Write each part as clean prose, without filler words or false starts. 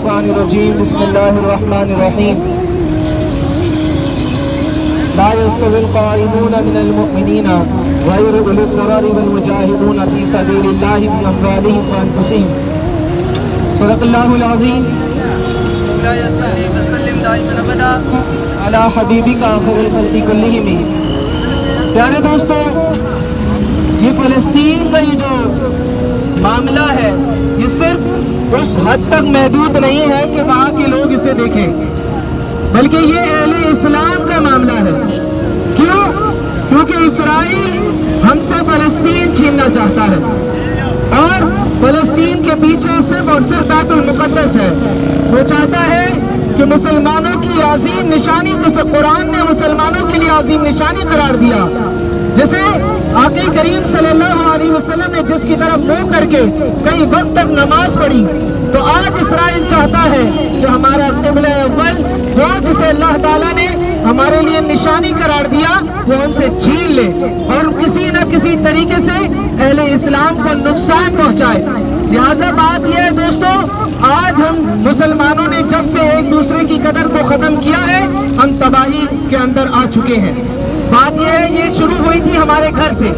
الشیطان الرجیم بسم اللہ الرحمن الرحیم لا يستوي القائمون من المؤمنين غير أولي الضرر والمجاهدون في سبيل الله بأموالهم وأنفسهم صدق الله العظيم مولاي صل وسلم دائما ابدا على حبيبك خير الخلق كلهم. پیارے دوستو، یہ فلسطین کا یہ جو معاملہ ہے یہ صرف اس حد تک محدود نہیں ہے کہ وہاں کے لوگ اسے دیکھیں، بلکہ یہ اہل اسلام کا معاملہ ہے. کیوں؟ کیونکہ اسرائیل ہم سے فلسطین چھیننا چاہتا ہے اور فلسطین کے پیچھے صرف اور صرف بیت المقدس ہے. وہ چاہتا ہے کہ مسلمانوں کی عظیم نشانی، جسے قرآن نے مسلمانوں کے لیے عظیم نشانی قرار دیا، جسے آقا کریم صلی اللہ علیہ وسلم نے جس کی طرف منہ کر کے کئی وقت تک نماز پڑھی، تو آج اسرائیل چاہتا ہے کہ ہمارا قبلہ اول وہ جسے اللہ تعالیٰ نے ہمارے لیے نشانی قرار دیا وہ ہم سے چھین لے اور کسی نہ کسی طریقے سے اہل اسلام کو نقصان پہنچائے. لہٰذا بات یہ ہے دوستو، آج ہم مسلمانوں نے جب سے ایک دوسرے کی قدر کو ختم کیا ہے ہم تباہی کے اندر آ چکے ہیں. بات یہ ہے، یہ شروع ہوئی تھی ہمارے گھر سے.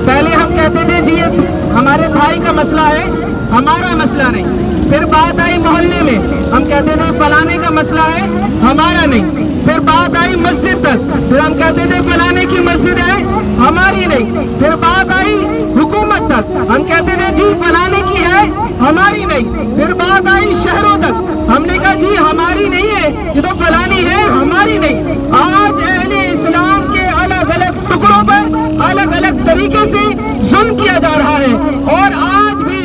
پہلے ہم کہتے تھے جی یہ ہمارے بھائی کا مسئلہ ہے، ہمارا مسئلہ نہیں. پھر بات آئی محلے میں، ہم کہتے تھے فلانے کا مسئلہ ہے، ہمارا نہیں. پھر بات آئی مسجد تک، پھر ہم کہتے تھے فلانے کی مسجد ہے، ہماری نہیں. پھر بات آئی حکومت تک، ہم کہتے تھے جی فلانے کی ہے، ہماری نہیں. پھر بات آئی شہروں تک، ہم نے کہا جی ہماری نہیں ہے، یہ تو فلانی ہے، ہماری نہیں. آج اہل اسلام کے الگ الگ ٹکڑوں پر الگ الگ طریقے سے ظلم کیا جا رہا ہے، اور آج بھی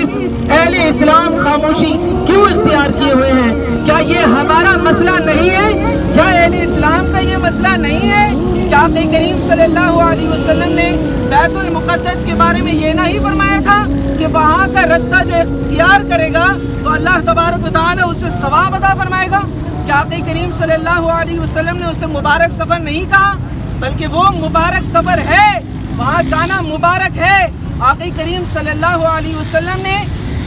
اہل اسلام خاموشی کیوں اختیار کیے ہوئے ہیں؟ کیا یہ ہمارا مسئلہ نہیں ہے؟ کیا اہل اسلام کا یہ مسئلہ نہیں ہے؟ کیا آقا کریم صلی اللہ علیہ وسلم نے بیت المقدس کے بارے میں یہ نہیں فرمایا تھا کہ وہاں کا رستہ جو اختیار کرے گا تو اللہ تبارک و تعالیٰ اسے ثواب عطا فرمائے گا؟ کیا آقا کریم صلی اللہ علیہ وسلم نے اسے مبارک سفر نہیں کہا، بلکہ وہ مبارک سفر ہے، وہاں جانا مبارک ہے. آقا کریم صلی اللہ علیہ وسلم نے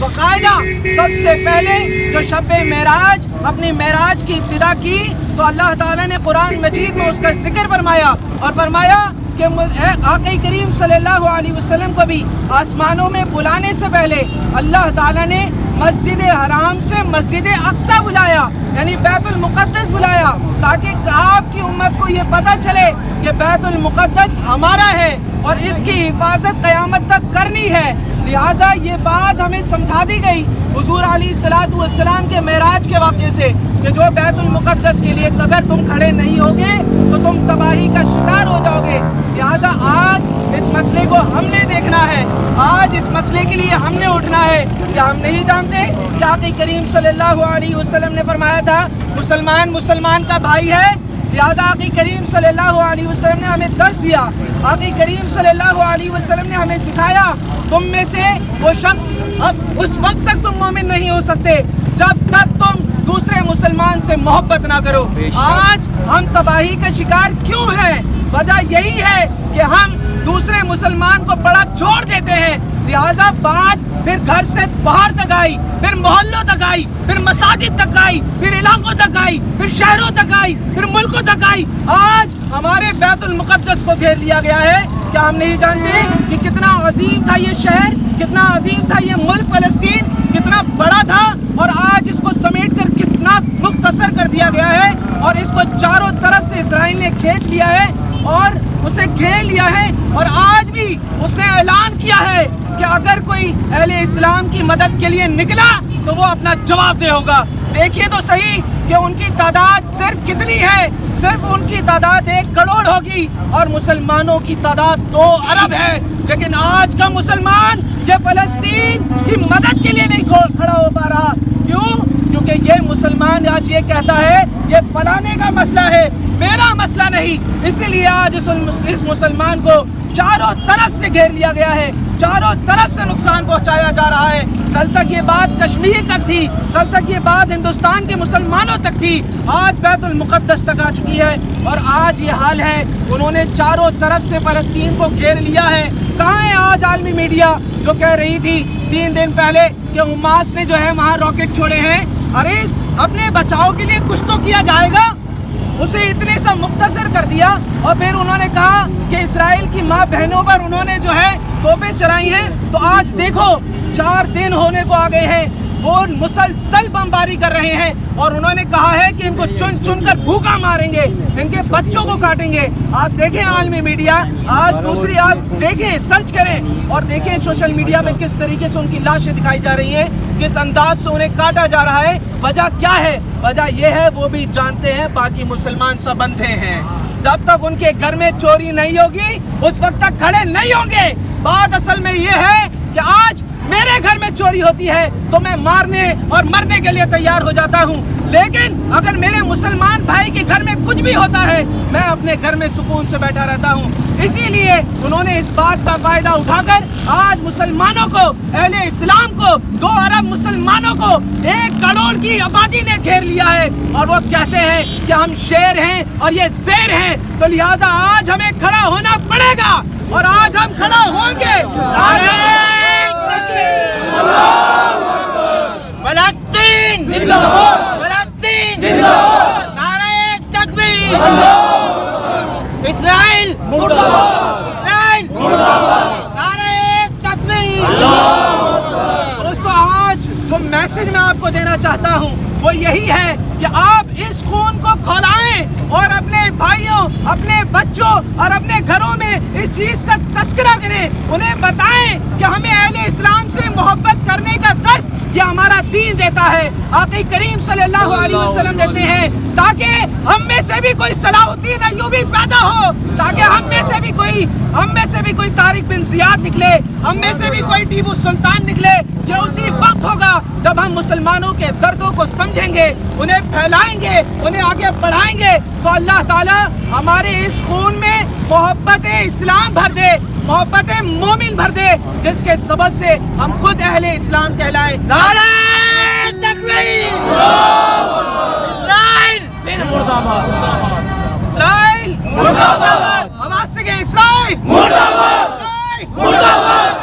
باقاعدہ سب سے پہلے جو شب معراج اپنی معراج کی ابتدا کی تو اللہ تعالیٰ نے قرآن مجید میں اس کا ذکر فرمایا اور فرمایا کہ آقا کریم صلی اللہ علیہ وسلم کو بھی آسمانوں میں بلانے سے پہلے اللہ تعالیٰ نے مسجد حرام سے مسجد اقصی بلایا، یعنی بیت المقدس بلایا، تاکہ آپ کی امت کو یہ پتہ چلے کہ بیت المقدس ہمارا ہے اور اس کی حفاظت قیامت تک کرنی ہے. لہٰذا یہ بات ہمیں سمجھا دی گئی حضور علیہ الصلوۃ والسلام کے معراج کے واقعے سے کہ جو بیت المقدس کے لیے اگر تم کھڑے نہیں ہوگے تو تم تباہی کا شکار ہو جاؤ گے. لہٰذا آج اس مسئلے کو ہم نے دیکھنا ہے، آج اس مسئلے کے لیے ہم نے اٹھنا ہے. کیا ہم نہیں جانتے کہ آقا کریم صلی اللہ علیہ وسلم نے فرمایا تھا مسلمان مسلمان کا بھائی ہے؟ لہٰذا آقا کریم صلی اللہ علیہ وسلم نے ہمیں درس دیا، آقا کریم صلی اللہ علیہ وسلم نے ہمیں سکھایا تم میں سے وہ شخص اب اس وقت تک تم مومن نہیں ہو سکتے جب تک تم دوسرے مسلمان سے محبت نہ کرو. آج ہم تباہی کا شکار کیوں ہیں؟ وجہ یہی ہے کہ ہم دوسرے مسلمان کو بڑا چھوڑ دیتے ہیں. لہٰذا بات پھر گھر سے باہر تک آئی، پھر محلوں تک آئی، پھر مساجد تک آئی، پھر علاقوں تک آئی، پھر شہروں تک آئی، پھر ملکوں تک آئی. آج ہمارے بیت المقدس کو گھیر لیا گیا ہے. کیا ہم نہیں جانتے کہ کتنا عظیم تھا یہ شہر، کتنا عظیم تھا یہ ملک فلسطین، کتنا بڑا تھا، اور آج اس کو سمیٹ کر کتنا مختصر کر دیا گیا ہے، اور اس کو چاروں طرف سے اسرائیل نے کھینچ لیا ہے اور اسے گھیر لیا ہے. اور آج بھی اس نے اعلان کیا ہے کہ اگر کوئی اہل اسلام کی مدد کے لیے نکلا تو وہ اپنا جواب دے ہوگا. دیکھیے تو صحیح کہ ان کی تعداد صرف کتنی ہے، صرف ان کی تعداد 1 کروڑ ہوگی اور مسلمانوں کی تعداد 2 ارب ہے. لیکن آج کا مسلمان یہ فلسطین کی مدد کے لیے نہیں کھڑا ہو پا رہا. کیوں؟ کیونکہ یہ مسلمان آج یہ کہتا ہے یہ فلانے کا مسئلہ ہے، میرا مسئلہ نہیں. اسی لیے آج اس مسلمان کو چاروں طرف سے گھیر لیا گیا ہے، چاروں طرف سے نقصان پہنچایا جا رہا ہے. کل تک یہ بات کشمیر تک تھی، کل تک یہ بات ہندوستان کے مسلمانوں تک تھی، آج بیت المقدس تک آ چکی ہے. اور آج یہ حال ہے، انہوں نے چاروں طرف سے فلسطین کو گھیر لیا ہے. کہاں ہے آج عالمی میڈیا جو کہہ رہی تھی 3 دن پہلے کہ حماس نے جو ہے وہاں راکٹ چھوڑے ہیں؟ ارے اپنے بچاؤ کے لیے کچھ تو کیا جائے گا. اسے اتنے سا مختصر کر دیا اور پھر انہوں نے کہا کہ اسرائیل کی ماں بہنوں پر انہوں نے جو ہے توپیں چلائی ہیں. تو آج دیکھو 4 دن ہونے کو آ گئے ہیں, وہ مسلسل بمباری کر رہے ہیں اور انہوں نے کہا ہے کہ ان کو چن چن کر بھوکا ماریں گے, ان کے بچوں کو کاٹیں گے. آپ دیکھیں عالمی میڈیا آج دوسری, آپ دیکھیں سرچ کریں اور دیکھیں سوشل میڈیا میں کس طریقے سے ان کی لاشیں دکھائی جا رہی ہیں, کس انداز سے انہیں کاٹا جا رہا ہے. وجہ کیا ہے؟ وجہ یہ ہے وہ بھی جانتے ہیں, باقی مسلمان سب اندھے ہیں. جب تک ان کے گھر میں چوری نہیں ہوگی اس وقت تک کھڑے نہیں ہوں گے. بات اصل میں یہ ہے کہ آج میرے گھر میں چوری ہوتی ہے تو میں مارنے اور مرنے کے لیے تیار ہو جاتا ہوں, لیکن اگر میرے مسلمان بھائی کے گھر میں کچھ بھی ہوتا ہے میں اپنے گھر میں سکون سے بیٹھا رہتا ہوں. اسی لیے انہوں نے اس بات کا فائدہ اٹھا کر آج مسلمانوں کو, اہل اسلام کو, 2 ارب مسلمانوں کو 1 کروڑ کی آبادی نے گھیر لیا ہے اور وہ کہتے ہیں کہ ہم شیر ہیں اور یہ زیر ہیں. تو لہذا آج ہمیں کھڑا ہونا پڑے گا اور آج ہم کھڑا ہوں گے. فلسطین زندہ باد, فلسطین زندہ باد, نعرہ تکبیر, اسرائیل مرد آباد, اسرائیل مرد آباد, نعرہ تکبیر. دوستو آج جو میسج میں آپ کو دینا چاہتا ہوں وہ یہی ہے کہ آپ اس خون کو کھولائیں اور اپنے بھائیوں, اپنے بچوں اور اپنے گھروں میں اس چیز کا تذکرہ کریں. انہیں بتائیں کہ ہمیں اہل اسلام سے محبت کرنے کا درس یہ ہمارا دین دیتا ہے, آقا کریم صلی اللہ علیہ وسلم دیتے ہیں, تاکہ ہم میں سے بھی کوئی صلاح الدین ایوبی پیدا ہو, تاکہ ہم میں سے بھی کوئی طارق بن زیاد نکلے, ہم میں سے بھی کوئی ٹیپو سلطان نکلے. یہ اسی وقت ہوگا جب ہم مسلمانوں کے دردوں کو سمجھیں گے, انہیں پھیلائیں گے, انہیں آگے بڑھائیں گے. تو اللہ تعالیٰ ہمارے اس خون میں محبت اسلام بھر دے, محبت مومن بھر دے, جس کے سبب سے ہم خود اہل اسلام کہلائیں. نعرہ تکبیر, اسرائیل مرد آباد, اسرائیل مرد آباد, آواز سے کہیں اسرائیل مرد آباد, مرد آباد,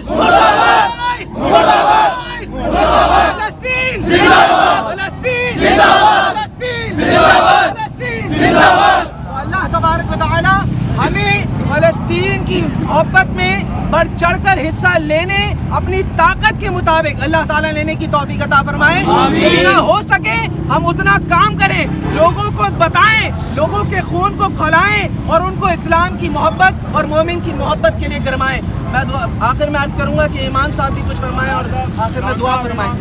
مرد آباد, مرد آباد, فلسطین زندہ باد, فلسطین زندہ باد, فلسطین زندہ باد, فلسطین زندہ باد. اللہ تبارک و تعالی ہمیں فلسطین کی محبت میں بڑھ چڑھ کر حصہ لینے, اپنی طاقت کے مطابق اللہ تعالیٰ لینے کی توفیق عطا فرمائے. جتنا ہو سکے ہم اتنا کام کریں, لوگوں کو بتائیں, لوگوں کے خون کو کھولائیں اور ان کو اسلام کی محبت اور مومن کی محبت کے لیے گرمائیں. میں آخر میں عرض کروں گا کہ امام صاحب بھی کچھ فرمائیں اور آخر میں دعا فرمائیں.